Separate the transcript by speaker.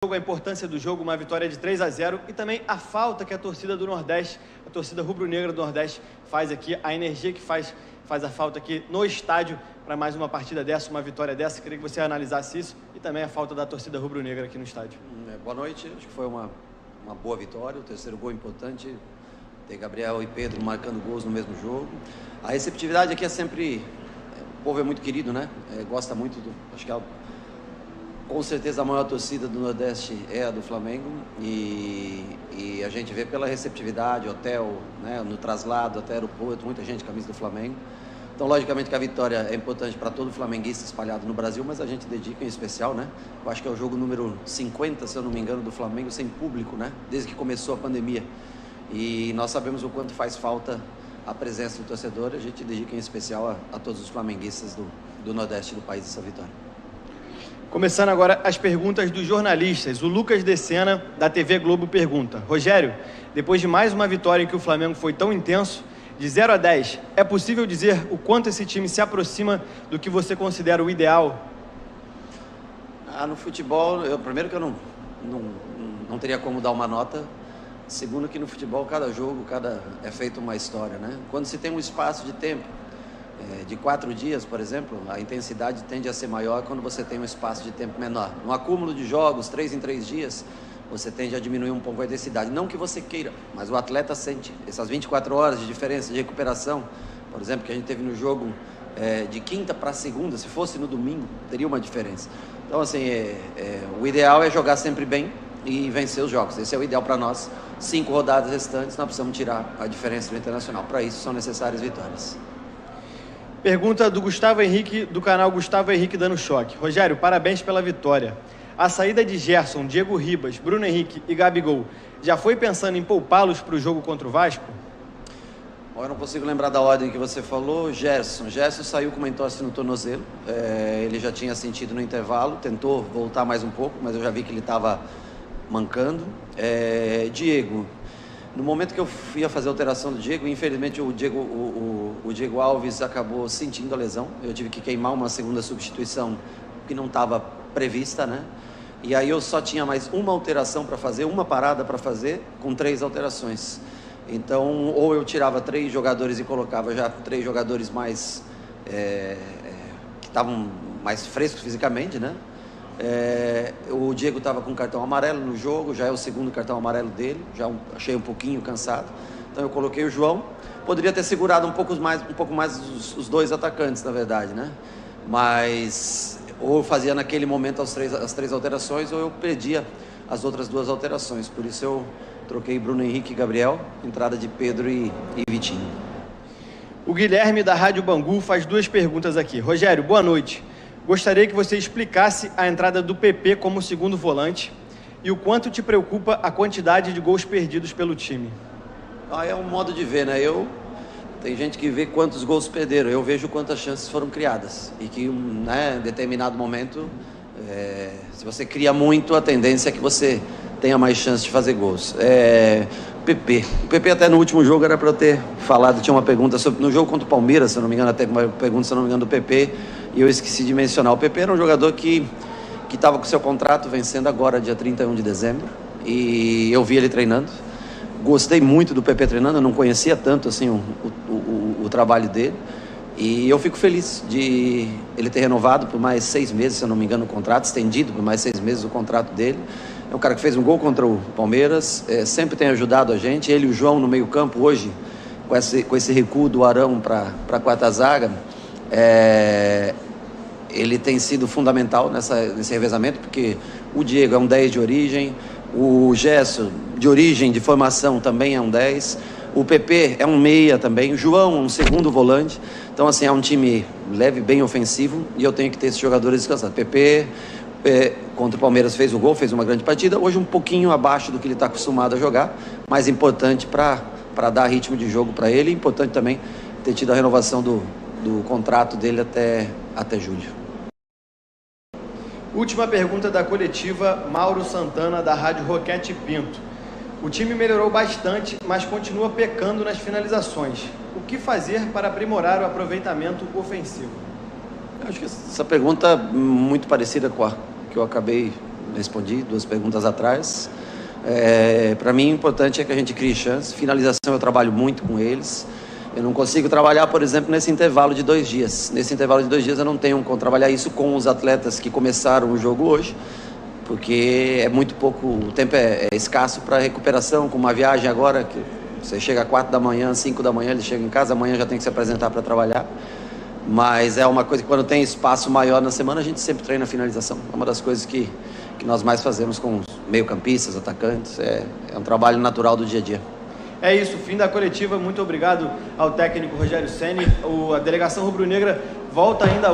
Speaker 1: A importância do jogo, uma vitória de 3-0 e também a falta que a torcida do Nordeste, a torcida rubro-negra do Nordeste faz aqui, a energia que faz a falta aqui no estádio para mais uma partida dessa, uma vitória dessa. Queria que você analisasse isso e também a falta da torcida rubro-negra aqui no estádio.
Speaker 2: Boa noite, acho que foi uma boa vitória, o terceiro gol importante, ter Gabriel e Pedro marcando gols no mesmo jogo. A receptividade aqui é sempre, o povo é muito querido, né? Gosta muito acho que com certeza a maior torcida do Nordeste é a do Flamengo e a gente vê pela receptividade, hotel, né, no traslado até aeroporto, muita gente camisa do Flamengo. Então, logicamente que a vitória é importante para todo flamenguista espalhado no Brasil, mas a gente dedica em especial, né? Eu acho que é o jogo número 50, se eu não me engano, do Flamengo sem público, né? Desde que começou a pandemia. E nós sabemos o quanto faz falta a presença do torcedor, a gente dedica em especial a todos os flamenguistas do Nordeste do país essa vitória.
Speaker 1: Começando agora as perguntas dos jornalistas. O Lucas Decena, da TV Globo, pergunta: Rogério, depois de mais uma vitória em que o Flamengo foi tão intenso, de 0 a 10, é possível dizer o quanto esse time se aproxima do que você considera o ideal?
Speaker 2: No futebol, primeiro que eu não teria como dar uma nota. Segundo que no futebol, cada jogo, é feito uma história, né? Quando se tem um espaço de tempo, de 4 dias, por exemplo, a intensidade tende a ser maior quando você tem um espaço de tempo menor. No acúmulo de jogos, 3 em 3 dias, você tende a diminuir um pouco a intensidade. Não que você queira, mas o atleta sente essas 24 horas de diferença de recuperação. Por exemplo, que a gente teve no jogo de quinta para segunda, se fosse no domingo, teria uma diferença. Então, assim, o ideal é jogar sempre bem e vencer os jogos. Esse é o ideal para nós. 5 rodadas restantes, nós precisamos tirar a diferença do Internacional. Para isso, são necessárias vitórias.
Speaker 1: Pergunta do Gustavo Henrique, do canal Gustavo Henrique Dando Choque. Rogério, parabéns pela vitória. A saída de Gerson, Diego Ribas, Bruno Henrique e Gabigol, já foi pensando em poupá-los para o jogo contra o Vasco?
Speaker 2: Eu não consigo lembrar da ordem que você falou. Gerson saiu com uma entorse no tornozelo. Ele já tinha sentido no intervalo, tentou voltar mais um pouco, mas eu já vi que ele estava mancando. Diego, no momento que eu ia fazer a alteração do Diego, infelizmente o Diego Alves acabou sentindo a lesão. Eu tive que queimar uma segunda substituição que não estava prevista, né? E aí eu só tinha mais uma alteração para fazer, uma parada para fazer, com 3 alterações. Então, ou eu tirava 3 jogadores e colocava já 3 jogadores mais que estavam mais frescos fisicamente, né? O Diego estava com cartão amarelo no jogo, já é o segundo cartão amarelo dele, já achei um pouquinho cansado. Então eu coloquei o João. Poderia ter segurado um pouco mais os 2 atacantes, na verdade, né? Mas ou eu fazia naquele momento as 3 alterações, ou eu perdia as outras 2 alterações. Por isso eu troquei Bruno Henrique e Gabriel, entrada de Pedro e Vitinho.
Speaker 1: O Guilherme, da Rádio Bangu, faz 2 perguntas aqui. Rogério, boa noite. Gostaria que você explicasse a entrada do PP como segundo volante e o quanto te preocupa a quantidade de gols perdidos pelo time.
Speaker 2: É um modo de ver, né? Tem gente que vê quantos gols perderam, eu vejo quantas chances foram criadas. E que, né, em determinado momento, se você cria muito, a tendência é que você tenha mais chance de fazer gols. O PP até no último jogo era para eu ter falado, tinha uma pergunta sobre, no jogo contra o Palmeiras, se eu não me engano, até uma pergunta, se eu não me engano, do PP, e eu esqueci de mencionar. O PP era um jogador que estava com seu contrato vencendo agora, dia 31 de dezembro, e eu vi ele treinando. Gostei muito do PP treinando, eu não conhecia tanto assim o trabalho dele, e eu fico feliz de ele ter renovado por mais 6 meses, se eu não me engano, o contrato, estendido por mais 6 meses o contrato dele. É um cara que fez um gol contra o Palmeiras, sempre tem ajudado a gente. Ele e o João no meio campo hoje, com esse recuo do Arão para a quarta zaga, ele tem sido fundamental nesse revezamento, porque o Diego é um 10 de origem, o Gerson, de origem, de formação, também é um 10, o PP é um meia também, o João é um segundo volante. Então, assim, é um time leve, bem ofensivo, e eu tenho que ter esses jogadores descansados. PP, contra o Palmeiras, fez o gol, fez uma grande partida, hoje um pouquinho abaixo do que ele está acostumado a jogar, mas importante para dar ritmo de jogo para ele, e importante também ter tido a renovação do contrato dele até julho.
Speaker 1: Última pergunta da coletiva, Mauro Santana, da Rádio Roquete Pinto. O time melhorou bastante, mas continua pecando nas finalizações. O que fazer para aprimorar o aproveitamento ofensivo?
Speaker 2: Eu acho que essa pergunta é muito parecida com a que eu acabei respondi 2 perguntas atrás. Para mim, o importante é que a gente crie chance. Finalização, eu trabalho muito com eles. Eu não consigo trabalhar, por exemplo, nesse intervalo de 2 dias. Nesse intervalo de 2 dias eu não tenho como trabalhar isso com os atletas que começaram o jogo hoje, porque é muito pouco, o tempo é escasso para recuperação, com uma viagem agora, que você chega às 4 da manhã, 5 da manhã, ele chega em casa, amanhã já tem que se apresentar para trabalhar. Mas é uma coisa que quando tem espaço maior na semana, a gente sempre treina a finalização. É uma das coisas que nós mais fazemos com os meio-campistas, atacantes, é um trabalho natural do dia a dia.
Speaker 1: É isso, fim da coletiva. Muito obrigado ao técnico Rogério Ceni. A delegação rubro-negra volta ainda